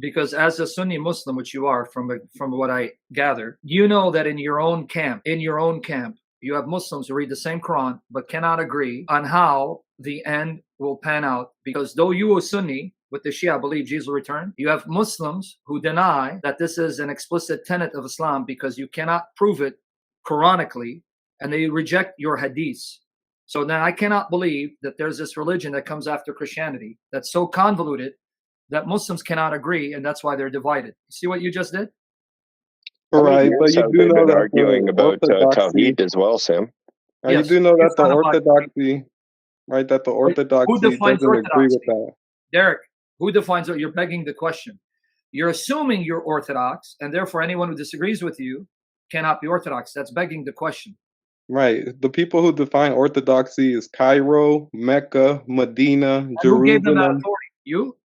because as a Sunni Muslim, which you are from what I gather, you know that in your own camp, you have Muslims who read the same Quran but cannot agree on how the end will pan out. Because though you, a Sunni, with the Shia, believe Jesus will return, you have Muslims who deny that this is an explicit tenet of Islam because you cannot prove it Quranically, and they reject your hadiths. So now I cannot believe that there's this religion that comes after Christianity that's so convoluted that Muslims cannot agree, and that's why they're divided. You see what you just did? Right, but you do know that arguing about Tawhid as well, Sam. Right, Yes, you do know that it's the not about- Orthodoxy, right? That the Orthodoxy defines doesn't agree with orthodoxy? that. Derek, who defines it? You're begging the question. You're assuming you're Orthodox, and therefore anyone who disagrees with you cannot be Orthodox. That's begging the question. Right. The people who define Orthodoxy is Cairo, Mecca, Medina, And who gave them that Jerusalem. authority? You?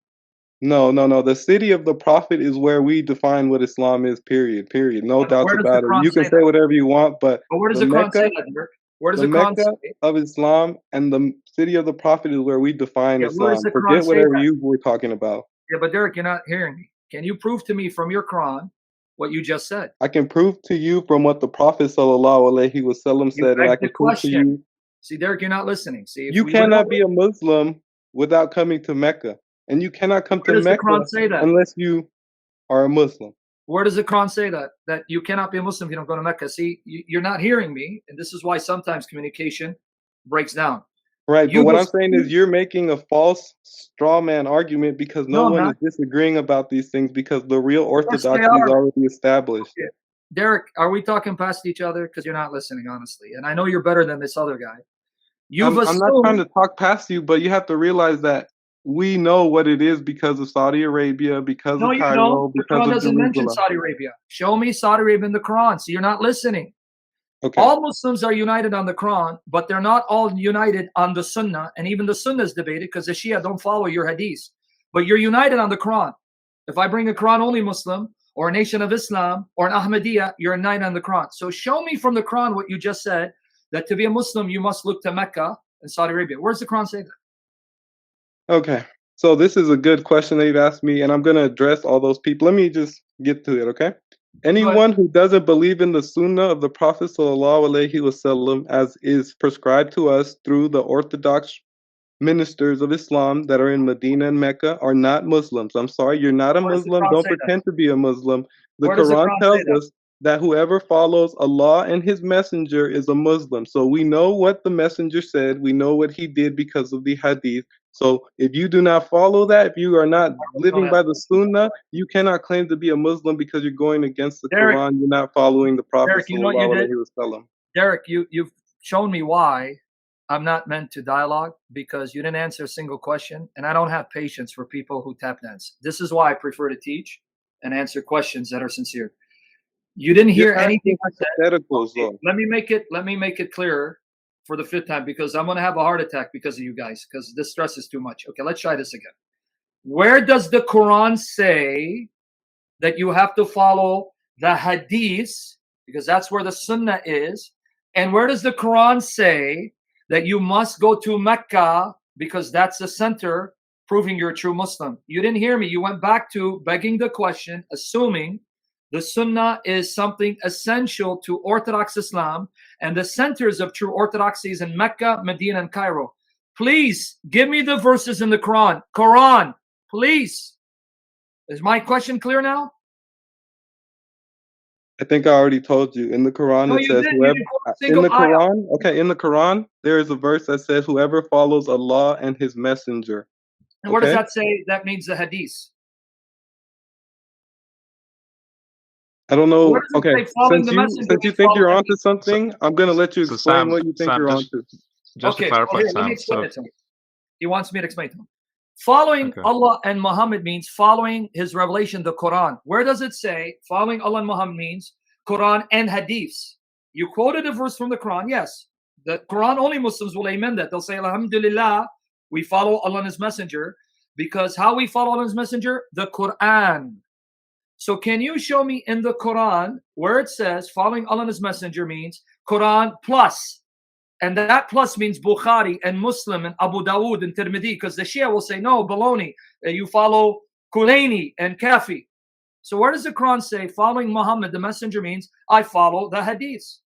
No. The city of the Prophet is where we define what Islam is, period. No And doubts where does the about it. Quran You can say say that? whatever you want, but But where does the the Quran say Mecca, that, Derek? Where does the the Quran Mecca say? of Islam and the city of the Prophet is where we define Yeah, where does Islam. the Quran Forget say whatever that? you were talking about. Yeah, but Derek, you're not hearing me. Can you prove to me from your Quran what you just said? I can prove to you from what the Prophet sallallahu alaihi wasallam You said, and I begged the can prove to question. you. See, Derek, you're not listening. See, if You we cannot would- be a Muslim without coming to Mecca, and you cannot come Where to does the Mecca Quran say that? unless you are a Muslim. Where does the Quran say that? That you cannot be a Muslim if you don't go to Mecca. See, you're not hearing me, and this is why sometimes communication breaks down. Right, You but what I'm was- saying is you're making a false straw man argument because no No, I'm one not. is disagreeing about these things because the real course they orthodoxy is are. already established. Derek, are we talking past each other? Because you're not listening, honestly. And I know you're better than this other guy. You've I'm assumed. not trying to talk past you, but you have to realize that we know what it is because of Saudi Arabia, because No, of you Cairo, don't. The because Quran of doesn't mention Jerusalem. Saudi Arabia. Show me Saudi Arabia in the Quran. So you're not listening. Okay. All Muslims are united on the Quran, but they're not all united on the Sunnah. And even the Sunnah is debated because the Shia don't follow your hadith. But you're united on the Quran. If I bring a Quran-only Muslim or a Nation of Islam or an Ahmadiyya, you're united on the Quran. So show me from the Quran what you just said, that to be a Muslim, you must look to Mecca and Saudi Arabia. Where's the Quran say that? Okay. So this is a good question that you've asked me, and I'm going to address all those people. Let me just get to it, okay? Anyone who doesn't believe in the Sunnah of the Prophet ﷺ as is prescribed to us through the Orthodox ministers of Islam that are in Medina and Mecca are not Muslims. I'm sorry, you're not a Where does the Muslim. Quran Don't say that? pretend to be a Muslim. The Where does the Quran Quran tells say that? us that whoever follows Allah and His Messenger is a Muslim. So we know what the Messenger said. We know what he did because of the Hadith. So if you do not follow that, if you are not living by the Sunnah, you cannot claim to be a Muslim because you're going against the Derek, Quran. You're not following the Prophet Derek, you know what you did? ﷺ. Derek, you've shown me why I'm not meant to dialogue, because you didn't answer a single question, and I don't have patience for people who tap dance. This is why I prefer to teach and answer questions that are sincere. You didn't hear anything I said. Okay, let me make it clearer for the 5th time, because I'm going to have a heart attack because of you guys, because this stress is too much. Okay, let's try this again. Where does the Quran say that you have to follow the hadiths, because that's where the Sunnah is? And where does the Quran say that you must go to Mecca because that's the center, proving you're a true Muslim? You didn't hear me. You went back to begging the question, assuming the Sunnah is something essential to Orthodox Islam, and the centers of true Orthodoxy is in Mecca, Medina, and Cairo. Please give me the verses in the Quran. Quran, please. Is my question clear now? I think I already told you. In the Quran, it says whoever. In the Quran, okay, in the Quran, there is a verse that says whoever follows Allah and His Messenger. And what does that say? That means the hadith. I don't know. Okay, since you think you're onto something, I'm gonna let you explain what you think you're onto. Just to clarify, let me explain it to him. He wants me to explain to him. Following Allah and Muhammad means following his revelation, the Quran. Where does it say following Allah and Muhammad means Quran and hadiths? You quoted a verse from the Quran, yes. The Quran only Muslims will amen that. They'll say, Alhamdulillah, we follow Allah and His Messenger. Because how we follow Allah and His Messenger? The Quran. So can you show me in the Quran where it says following Allah and His Messenger means Quran plus? And that plus means Bukhari and Muslim and Abu Dawood and Tirmidhi, because the Shia will say, no, baloney. You follow Kulaini and Kafi. So where does the Quran say following Muhammad, the messenger, means I follow the hadiths?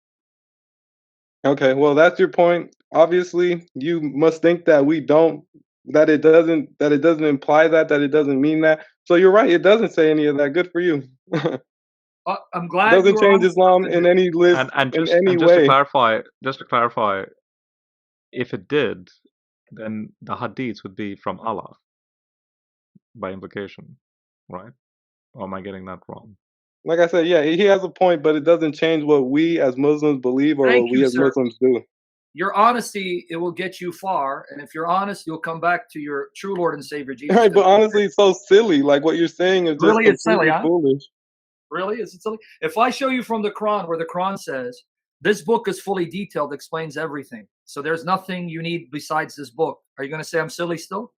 Okay, well, that's your point. Obviously, you must think that we don't, that it doesn't imply that it doesn't mean that. So you're right, it doesn't say any of that. Good for you. I'm glad Doesn't you were change honest Islam with in it. any list, And in just any and just to way. clarify, if it did, then the hadiths would be from Allah by implication, right? Or am I getting that wrong? Like I said, yeah, he has a point, but it doesn't change what we as Muslims believe or Thank what we you, as sir. Muslims do. Your honesty, it will get you far. And if you're honest, you'll come back to your true Lord and Savior, Jesus. Right, but honestly, it's so silly. Like what you're saying is just Really, it's silly, completely huh? foolish. Really? Is it silly? If I show you from the Quran where the Quran says, this book is fully detailed, explains everything. So there's nothing you need besides this book. Are you going to say I'm silly still?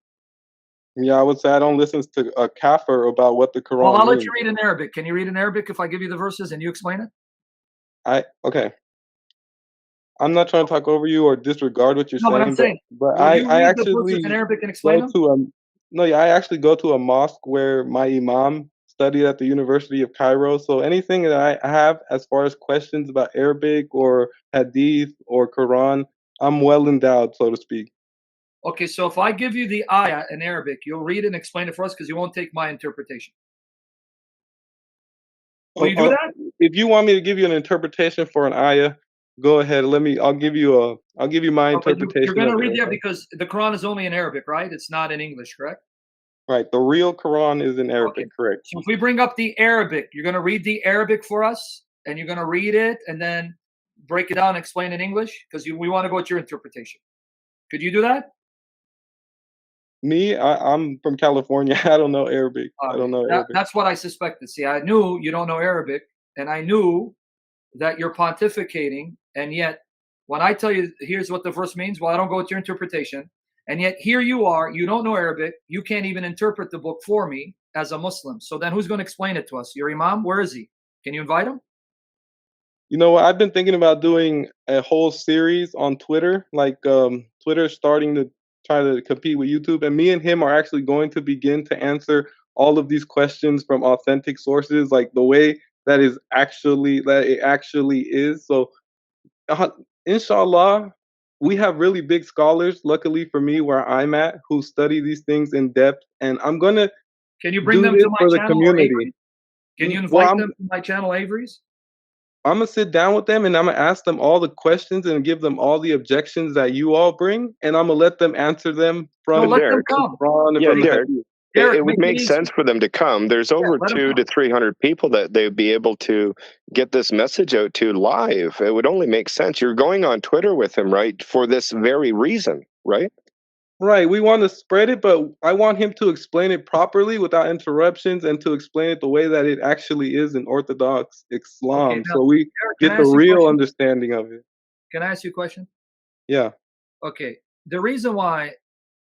Yeah, I would say I don't listen to a kafir about what the Quran Well, I'll means. let you read in Arabic. Can you read in Arabic if I give you the verses and you explain it? Okay. I'm not trying to talk over you or disregard what you're No, but saying, I'm saying, but will you I read the verses in actually Arabic and explain them? I actually go to a mosque where my imam studied at the University of Cairo. So anything that I have as far as questions about Arabic or Hadith or Quran, I'm well endowed, so to speak. Okay, so if I give you the ayah in Arabic, you'll read it and explain it for us because you won't take my interpretation. Will you do that? If you want me to give you an interpretation for an ayah, go ahead. I'll give you my interpretation. You're going to read that because the Quran is only in Arabic, right? It's not in English, correct? Right. The real Quran is in Arabic, correct? So if we bring up the Arabic, you're going to read the Arabic for us, and you're going to read it and then break it down and explain in English because we want to go with your interpretation. Could you do that? Me, I'm from California. I don't know Arabic. I don't know Arabic. That's what I suspected. See, I knew you don't know Arabic, and I knew that you're pontificating, and yet when I tell you here's what the verse means, well, I don't go with your interpretation. And yet here you are, you don't know Arabic, you can't even interpret the book for me as a Muslim. So then who's going to explain it to us? Your imam? Where is he? Can you invite him? You know what? I've been thinking about doing a whole series on Twitter, like Twitter starting to try to compete with YouTube, and me and him are actually going to begin to answer all of these questions from authentic sources, like the way that it actually is. So, inshallah, we have really big scholars. Luckily for me, where I'm at, who study these things in depth, and I'm gonna. Can you bring them to my channel, Avery? Can you invite them to my channel, Avery's? I'm gonna sit down with them and I'm gonna ask them all the questions and give them all the objections that you all bring, and I'm gonna let them answer them from Derek. Derek. It would make sense for them to come. There's over 200 to 300 people that they'd be able to get this message out to live. It would only make sense. You're going on Twitter with him, right? For this very reason, right? Right. We want to spread it, but I want him to explain it properly without interruptions and to explain it the way that it actually is in Orthodox Islam. Okay, now, so we get the real understanding of it. Can I ask you a question? Yeah. Okay. The reason why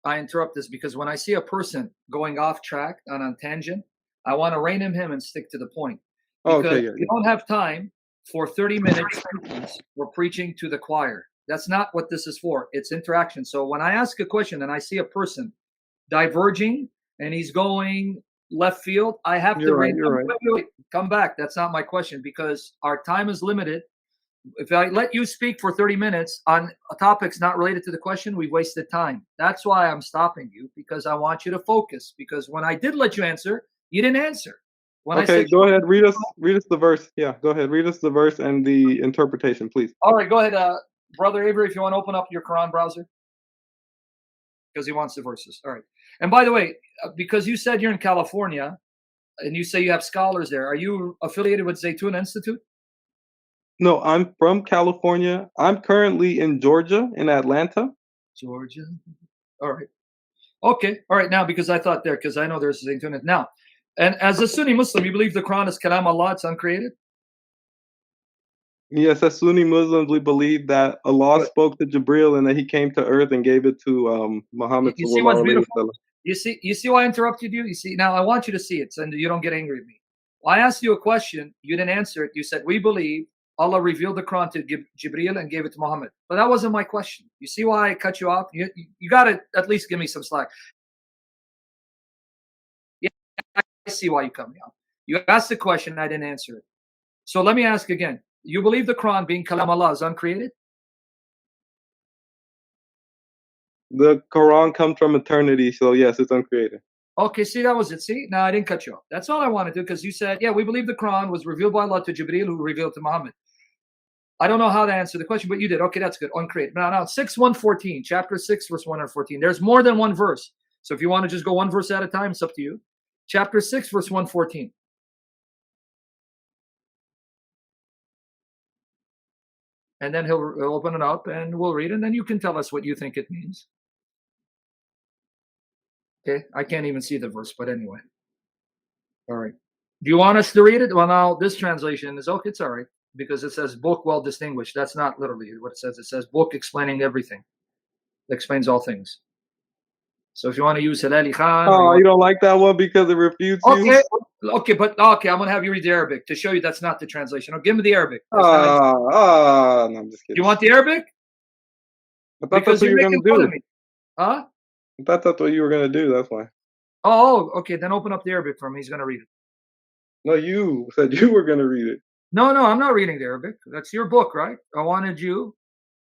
I interrupt this because when I see a person going off track on a tangent, I want to rein him and stick to the point. Because you don't have time for 30 minutes for preaching to the choir. That's not what this is for. It's interaction. So when I ask a question and I see a person diverging and he's going left field, I have to rein him. Wait, come back. That's not my question because our time is limited. If I let you speak for 30 minutes on topics not related to the question, we've wasted time. That's why I'm stopping you because I want you to focus. Because when I did let you answer, you didn't answer. When go ahead. Read us the verse. Yeah, go ahead. Read us the verse and the interpretation, please. All right, go ahead. Brother Avery, if you want to open up your Quran browser. Because he wants the verses. All right. And by the way, because you said you're in California and you say you have scholars there, are you affiliated with Zaytun Institute? No, I'm from California. I'm currently in Georgia, in Atlanta. Georgia. All right. Okay. All right. Now, because I thought there, because I know there's Zaytun. Now, and as a Sunni Muslim, you believe the Quran is Kalam Allah, it's uncreated? Yes, as Sunni Muslims, we believe that Allah spoke to Jibril and that he came to earth and gave it to Muhammad. You see what's beautiful? You see why I interrupted you? You see, now I want you to see it so you don't get angry at me. Well, I asked you a question. You didn't answer it. You said, we believe Allah revealed the Quran to Jibril and gave it to Muhammad. But that wasn't my question. You see why I cut you off? You got to at least give me some slack. see why you cut me off. You asked the question, I didn't answer it. So let me ask again. You believe the Quran being Kalam Allah is uncreated? The Quran comes from eternity, so yes, it's uncreated. Okay, see, that was it. See, now I didn't cut you off. That's all I wanted to do, because you said, yeah, we believe the Quran was revealed by Allah to Jibreel, who revealed to Muhammad. I don't know how to answer the question, but you did. Okay, that's good. Uncreated. Now 6:114, chapter 6, verse 114. There's more than one verse. So if you want to just go one verse at a time, it's up to you. Chapter 6, verse 114. And then he'll open it up and we'll read it, and then you can tell us what you think it means. Okay, I can't even see the verse, but anyway. All right. Do you want us to read it? Well, now this translation is okay. It's all right, because it says book well distinguished. That's not literally what it says. It says book explaining everything. It explains all things. So if you want to use Halali Khan. Oh, you don't like that one because it refutes you? Okay, but okay, I'm going to have you read the Arabic to show you that's not the translation. Oh, give me the Arabic. No, I'm just kidding. You want the Arabic? I thought that's what you were going to do. Huh? I thought that's what you were going to do. That's why. Oh, okay. Then open up the Arabic for him. He's going to read it. No, you said you were going to read it. No, I'm not reading the Arabic. That's your book, right? I wanted you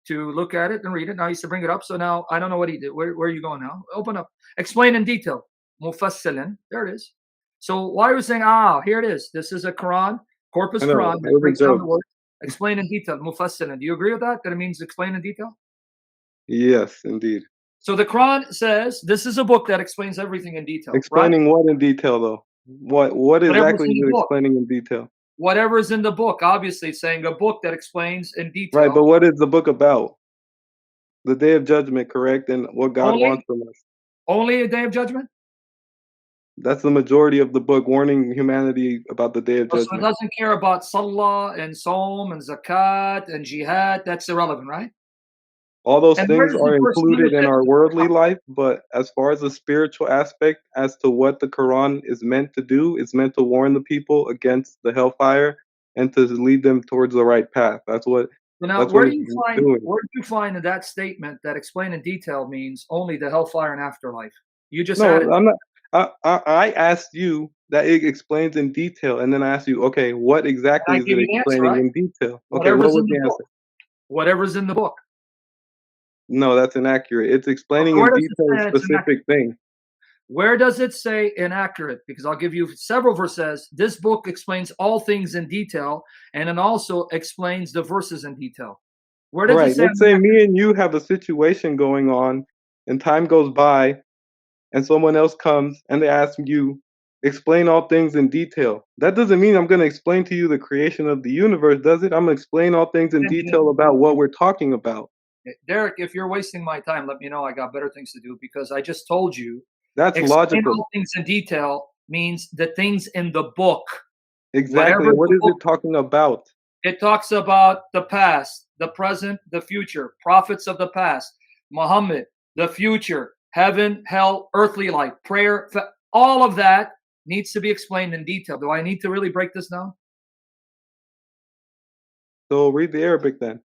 to look at it and read it. Now he used to bring it up. So now I don't know what he did. Where are you going now? Open up. Explain in detail. Mufassilan. There it is. So why are you saying, here it is. This is a Quran, corpus Quran. That breaks down the word. Explain in detail. Mufassilan. Do you agree with that? That it means explain in detail? Yes, indeed. So the Quran says this is a book that explains everything in detail. Explaining what in detail, though? What exactly is it explaining in detail? Whatever is in the book. Obviously, it's saying a book that explains in detail. Right, but what is the book about? The Day of Judgment, correct? And what God wants from us. Only a Day of Judgment? That's the majority of the book, warning humanity about the Day of Judgment. So it doesn't care about Salah and Som and Zakat and Jihad. That's irrelevant, right? All those things are included in our worldly life, but as far as the spiritual aspect, as to what the Quran is meant to do, it's meant to warn the people against the hellfire and to lead them towards the right path. That's what. Now, where do you find in that statement that explain in detail means only the hellfire and afterlife? You just added. I'm not. I asked you that it explains in detail, and then I asked you, okay, what exactly is it explaining in detail? Okay, what was the answer? Whatever's in the book. No, that's inaccurate. It's explaining in detail a specific thing. Where does it say inaccurate? Because I'll give you several verses. This book explains all things in detail, and it also explains the verses in detail. Where does it say? Let's say me and you have a situation going on, and time goes by, and someone else comes and they ask you, explain all things in detail. That doesn't mean I'm going to explain to you the creation of the universe, does it? I'm going to explain all things in detail about what we're talking about. Derek, if you're wasting my time, let me know. I got better things to do, because I just told you. That's logical. All things in detail means the things in the book. Exactly. What is it talking about? It talks about the past, the present, the future, prophets of the past, Muhammad, the future, heaven, hell, earthly life, prayer. All of that needs to be explained in detail. Do I need to really break this down? So read the Arabic then,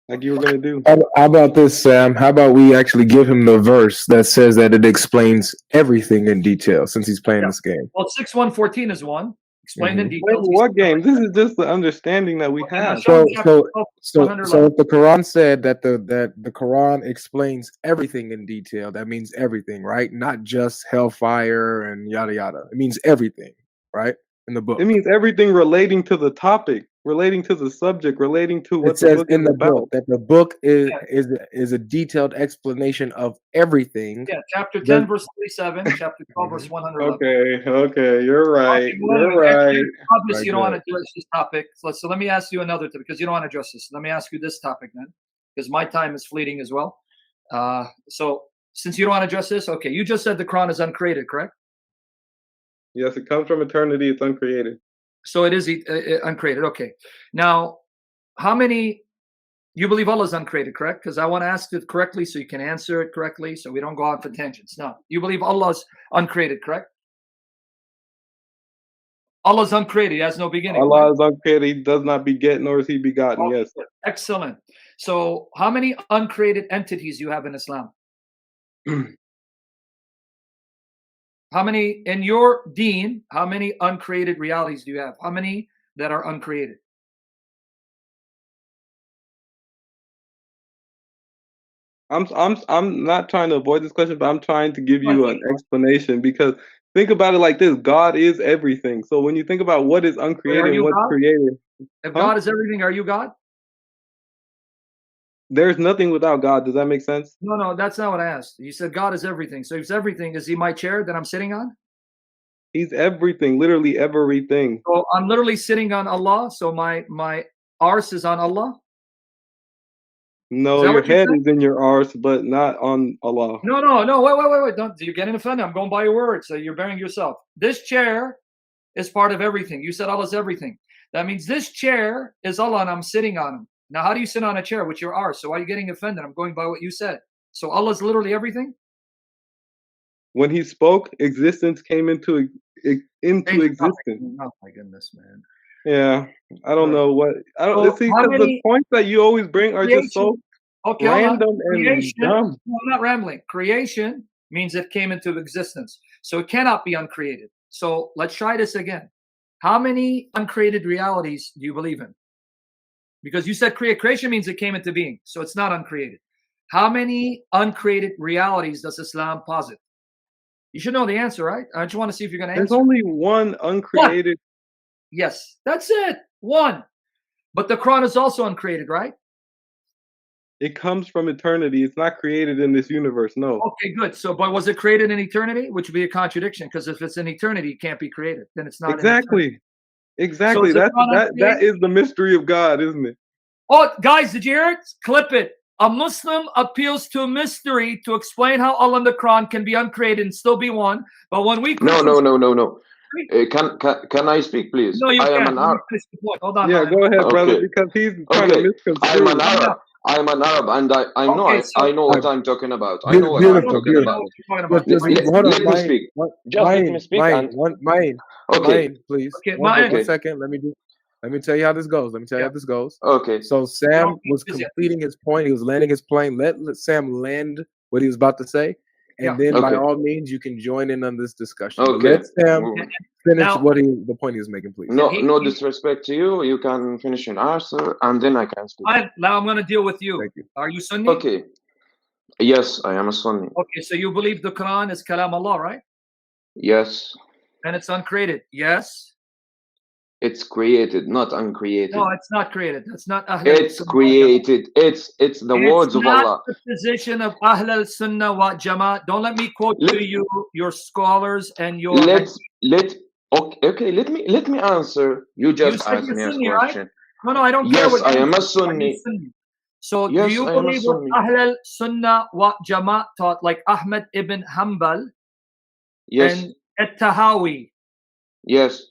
like you were going to do. How about this, Sam? How about we actually give him the verse that says that it explains everything in detail, since he's playing this game? Well, 6:114 is one. Explain in detail. What game? This is just the understanding that we have. So if the Quran said that the Quran explains everything in detail, that means everything, right? Not just hellfire and yada yada. It means everything, right? In the book. It means everything relating to the topic, relating to the subject, relating to what it says in the book. That the book is a detailed explanation of everything. Yeah, chapter 10, verse 37, chapter 12, verse 111. Okay, you're right. You're right. Obviously, you don't want to address this topic. So let me ask you another topic, because you don't want to address this. Let me ask you this topic then, because my time is fleeting as well. So since you don't want to address this, okay, you just said the Quran is uncreated, correct? Yes, it comes from eternity. It's uncreated. So it is uncreated. Okay. Now, how many you believe Allah is uncreated, correct? Because I want to ask it correctly so you can answer it correctly, so we don't go on for tangents. Now, you believe Allah is uncreated, correct? Allah is uncreated. He has no beginning. Allah is uncreated. He does not beget, nor is he begotten. Okay. Yes. Excellent. So how many uncreated entities you have in Islam? How many in your deen? How many uncreated realities do you have? How many that are uncreated? I'm not trying to avoid this question, but I'm trying to give you an explanation, because think about it like this: God is everything. So when you think about what is uncreated and what's created, if God is everything, are you God? There's nothing without God. Does that make sense? No, that's not what I asked. You said God is everything. So if he's everything, is he my chair that I'm sitting on? He's everything, literally everything. So I'm literally sitting on Allah. So my arse is on Allah. No, your head is in your arse, but not on Allah. No. Wait. Don't, you're getting offended. I'm going by your words. So you're burying yourself. This chair is part of everything. You said Allah is everything. That means this chair is Allah and I'm sitting on him. Now, how do you sit on a chair with your arse? So why are you getting offended? I'm going by what you said. So Allah is literally everything? When he spoke, existence came into existence. Oh my goodness, man. Yeah, I don't know what I don't see, because the points that you always bring are just so random and dumb. No, I'm not rambling. Creation means it came into existence, so it cannot be uncreated. So let's try this again. How many uncreated realities do you believe in? Because you said creation means it came into being, so it's not uncreated. How many uncreated realities does Islam posit? You should know the answer, right? I just want to see if you're going to answer. There's only one uncreated. Yes, that's it. One. But the Quran is also uncreated, right? It comes from eternity. It's not created in this universe, no. Okay, good. So, but was it created in eternity? Which would be a contradiction, because if it's in eternity, it can't be created. Then it's not. Exactly. Exactly. So that is the mystery of God, isn't it? Oh, guys, did you hear it? Clip it. A Muslim appeals to mystery to explain how Allah in the Quran can be uncreated and still be one. But when we No. Can I speak, please? No, you I can't. am an Arab. Hold on. Yeah, go ahead, brother, because he's trying to misconstrue. I'm an Arab, and I know what I'm talking about. I know what I'm talking about. Let me speak. Just let me speak. Mine, please. Okay, one second. Let me tell you how this goes. Okay. So Sam was completing his point. He was landing his plane. Let Sam land what he was about to say. And then by all means, you can join in on this discussion. Okay. Let Sam finish the point he was making, please. No disrespect to you. You can finish your answer, and then I can speak. Now I'm going to deal with you. Thank you. Are you Sunni? Okay. Yes, I am a Sunni. Okay, so you believe the Quran is Kalam Allah, right? Yes. And it's uncreated, yes? It's created, not uncreated. No, it's not created. That's not Ahl It's created. It's the words of Allah. It's not the position of Ahl al-Sunnah wa Jama'at. Don't let me quote to you your scholars and your. Let me answer. You just asked me a question. Right? No, I don't care. Yes, I am a Sunni. So do you believe what Ahl al-Sunnah wa Jama'at taught, like Ahmad ibn Hanbal? Yes. And At-Tahawi? Yes.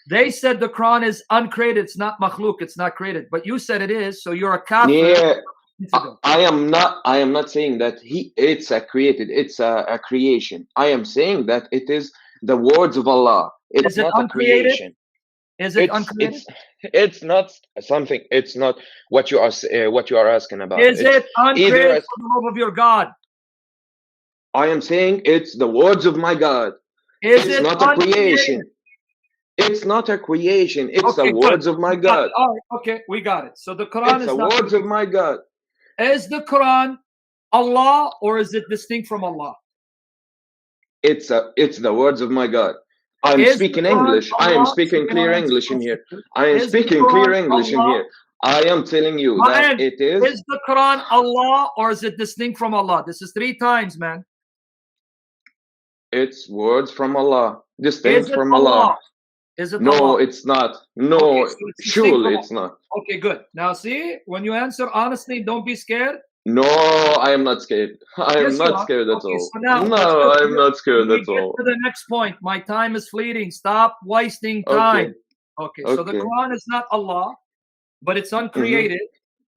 They said the Quran is uncreated. It's not makhluk. It's not created. But you said it is. So you're a kafir. Yeah. I am not saying that it's a created. It's a creation. I am saying that it is the words of Allah. It's not a creation. Is it uncreated? It's not something. It's not what you are asking about. Is it uncreated for the love of your God? I am saying it's the words of my God. It's not a creation. It's not a creation. It's the words of my God. All right, okay, we got it. So the Quran is the words of my God. Is the Quran Allah or is it distinct from Allah? It's the words of my God. I'm speaking English. I am speaking clear English in here. I am speaking clear English in here. I am telling you that it is. Is the Quran Allah or is it distinct from Allah? This is 3 times, man. It's words from Allah. Distinct from Allah. Is it no, Allah? It's not. No, okay, so surely it's not. Okay, good. Now see, when you answer honestly, don't be scared. No, I am not scared. I am not scared at all. So now, no, I am not scared at all. To the next point. My time is fleeting. Stop wasting time. Okay, so the Quran is not Allah, but it's uncreated.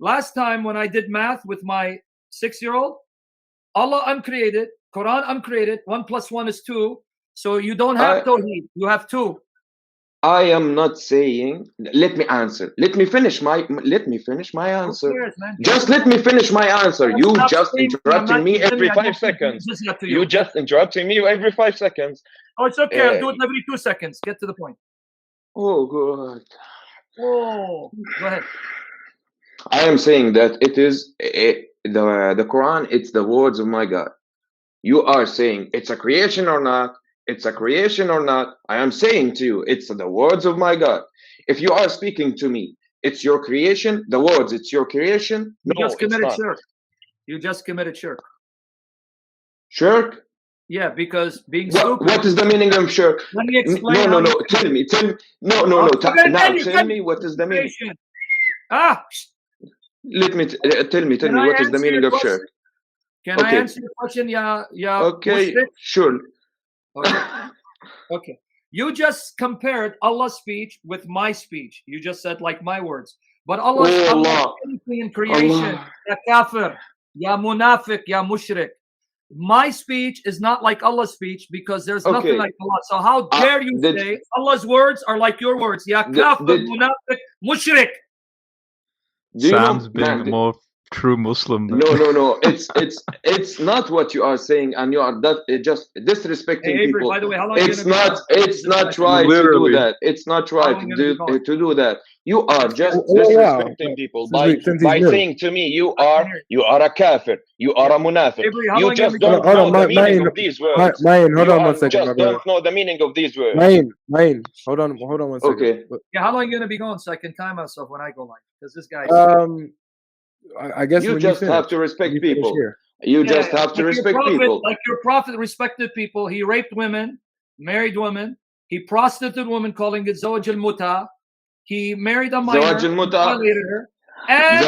Last time when I did math with my 6-year-old, Allah uncreated, Quran uncreated, 1 + 1 is 2. So you don't have Tawheed, you have 2. I am not saying. Let me answer. Let me finish my answer. Just let me finish my answer. You just interrupting me every 5 seconds. You just interrupting me every 5 seconds. Oh, it's okay. I'll do it every 2 seconds. Get to the point. Oh God. Oh, go ahead. I am saying that it is the Quran. It's the words of my God. You are saying it's a creation or not? It's a creation or not? I am saying to you, it's the words of my God. If you are speaking to me, it's your creation. The words, it's your creation. You No, just it's committed not. shirk. You just committed shirk. Shirk? Yeah, because being What, stupid. what is the meaning of shirk? Let me explain. No. Tell me. No. I'm gonna Now tell me what is the meaning. Ah, Let me tell me Can I what is the answer meaning your of shirk. Can I answer your question? Yeah. Okay, sure. Okay. You just compared Allah's speech with my speech. You just said like my words. But Allah in creation, ya kafir, ya munafiq, ya mushrik. My speech is not like Allah's speech because there's nothing like Allah. So how dare you say Allah's words are like your words? Ya kafir, munafiq, mushrik. Sam's being a more true Muslim. No. It's not what you are saying, and you are just disrespecting people. By the way, how long it's not right to do that. It's not right to do that. You are just disrespecting people by saying to me, you are a kafir, you are a munafiq. You just don't know the meaning of these words. Mayan, hold on one second. Just don't know the meaning of these words. Mayan, hold on 1 second. Okay. Yeah, how long are you gonna be going so I can time myself when I go live? Because this guy. I guess you just have to respect people. You just have to respect people. Like your prophet respected people. He raped women, married women. He prostituted women, calling it zawaj al-muta. He married a minor, violated her. And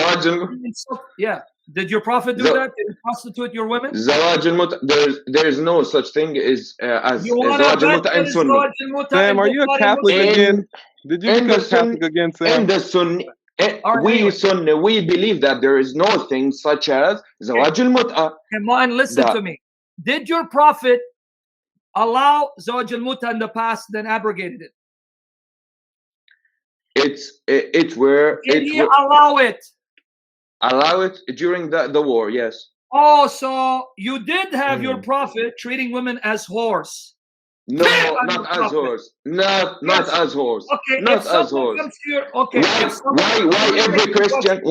yeah, did your prophet do that? Did he prostitute your women? Zawaj al-muta. There is no such thing as zawaj al-muta in Sunnah. Sam, are you a Catholic again? Did you become Catholic again, Sam? In the Sunnah. Sunni, we believe that there is no thing such as zawaj al-mut'a. Come on, listen to me. Did your prophet allow zawaj al-mut'a in the past, then abrogated it? Did he allow it? Allow it during the war, yes. Oh, so you did have your prophet treating women as whores. No, not as horse. Not as horse. Okay, not as horse. Why every Christian?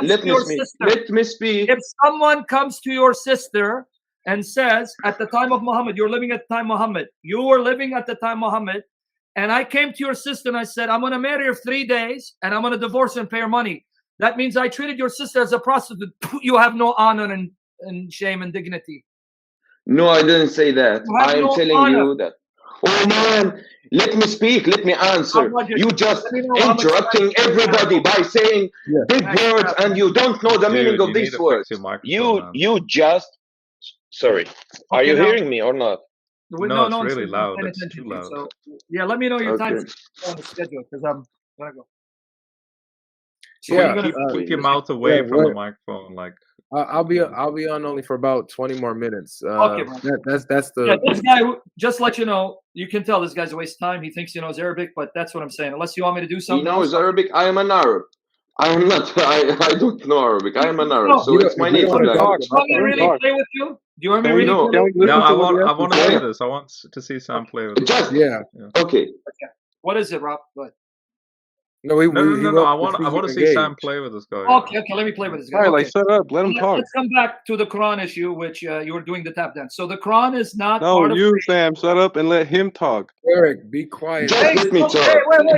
Let me speak. If someone comes to your sister and says, at the time of Muhammad, you're living at the time Muhammad. You were living at the time Muhammad, and I came to your sister and I said, I'm going to marry her 3 days, and I'm going to divorce her and pay her money. That means I treated your sister as a prostitute. You have no honor and shame and dignity. No, I didn't say that. I am telling you that. Oh man, let me speak. Let me answer. You just interrupting everybody by saying big words, and you don't know the meaning of these words. You just. Sorry. Are you hearing me or not? No, it's really loud. It's too loud. So, yeah, let me know your time on the schedule because I'm gonna go. So keep your mouth away from the microphone, like. I'll be on only for about 20 more minutes. Okay, bro. That's the. Yeah, this guy. Just let you know, you can tell this guy's a waste of time. He thinks he knows Arabic, but that's what I'm saying. Unless you want me to do something. He knows Arabic. I am an Arab. I am not. I don't know Arabic. I am an Arab, so it's my native language. Do you want me to really play with you? Do you want me to really play with you? No, I want to see this. I want to see Sam play with this. Okay. What is it, Rob? Go ahead. No. I want to see Sam play with this guy. Okay. Let me play with this guy. All right, shut up. Let him talk. Let's come back to the Quran issue, which you were doing the tap dance. So the Quran is not. No, Sam, shut up and let him talk. Eric, be quiet. Just let me talk.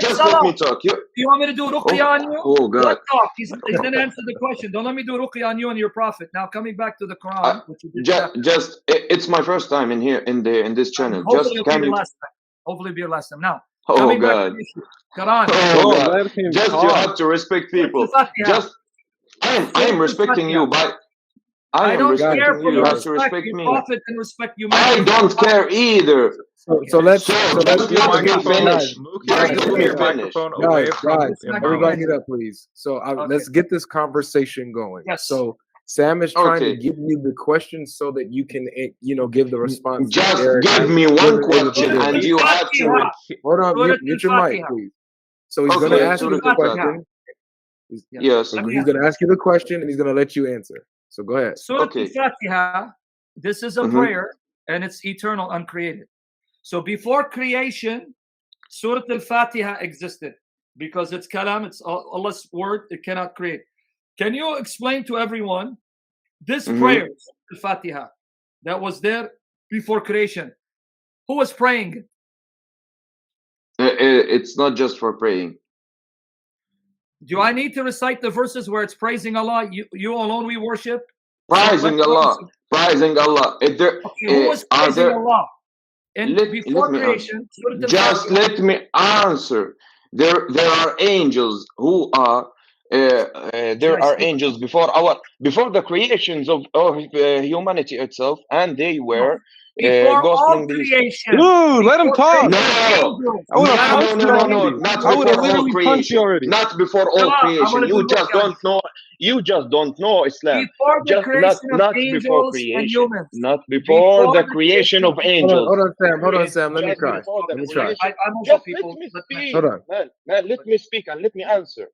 Just let me talk. Do you want me to do ruqya on you? Oh God. Let's talk. He didn't answer the question. Don't let me do ruqya on you and your prophet. Now coming back to the Quran, which you did it's my first time in here in this channel. Hopefully it'll be your last time. Hopefully it'll be your last time. Now. Oh God. Quran. God. Just you have to respect people. Just I am respecting you, but I don't care for you. You have to respect me. Prophet can respect you. I don't care either. So let's let me finish. Guys, everybody get up, please. So let's get this conversation going. Yes. So Sam is trying to give you the question so that you can, give the response. Just give me one question, and you have to. Hold on, mute your mic, please. So he's going to ask you the question. Yes. He's going to ask you the question, and he's going to let you answer. So go ahead. Surah Al-Fatiha, this is a prayer, and it's eternal, uncreated. So before creation, Surah Al-Fatiha existed because it's kalam, it's Allah's word, it cannot create. Can you explain to everyone this prayer, Surah Al-Fatiha, that was there before creation? Who was praying? It's not just for praying. Do I need to recite the verses where it's praising Allah? You alone we worship? Praising Allah. Praising Allah. Who was praising Allah? And before creation, just let me answer. There are angels who are there are angels before the creations of humanity itself, and they were gospelling these. Dude, let him talk. No, I would have literally punched you already. Not before all creation. You just don't know. You just don't know Islam. Before the creation not of angels before creation. and humans. Not before the creation of angels. Hold on, Sam. Let me try. Just let me speak. Hold on. Man, let me speak and let me answer.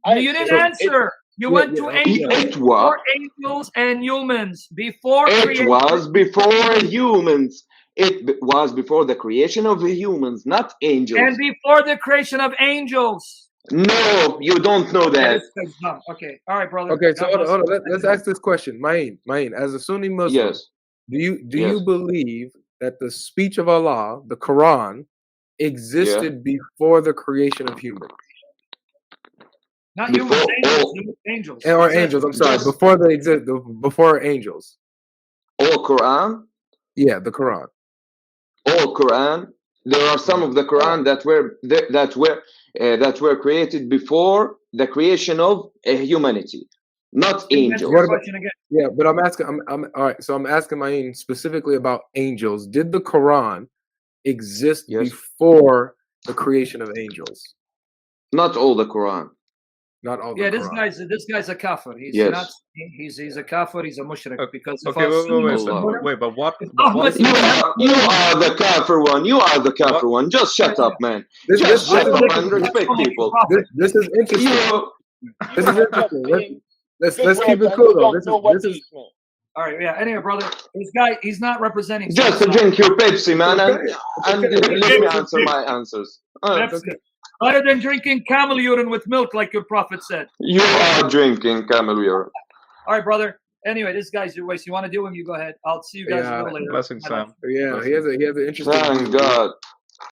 You didn't answer. You went to angels. It was angels and humans before creation. It was before humans. It was before the creation of the humans, not angels. And before the creation of angels. No, you don't know that. Okay, all right, brother. Okay, so hold on. Let's ask this question, Ma'in, as a Sunni Muslim, yes. do you believe that the speech of Allah, the Quran, existed before the creation of humans? Not humans, angels. Or angels. I'm sorry. Before angels. All Quran. Yeah, the Quran. All Quran. There are some of the Quran that were created before the creation of humanity, not angels. Yeah, but I'm asking. I'm all right. So I'm asking Ma'in specifically about angels. Did the Quran exist before the creation of angels? Not all the Quran. Not all. Yeah, this guy's a kafir. He's not. He's a kafir. He's a mushrik. Because wait, but what? You are the kafir one. You are the kafir one. Just shut up, man. Just shut up and respect people. This is interesting. This is interesting. Let's keep it cool though. This is. All right, yeah. Anyway, brother, this guy, he's not representing. Just drink your Pepsi, man, and let me answer my answers. Better than drinking camel urine with milk, like your prophet said. You are drinking camel urine. All right, brother. Anyway, this guy's your waste. You want to do him? You go ahead. I'll see you guys a little later. Blessings, Sam. Yeah, he has an interesting. Thank God.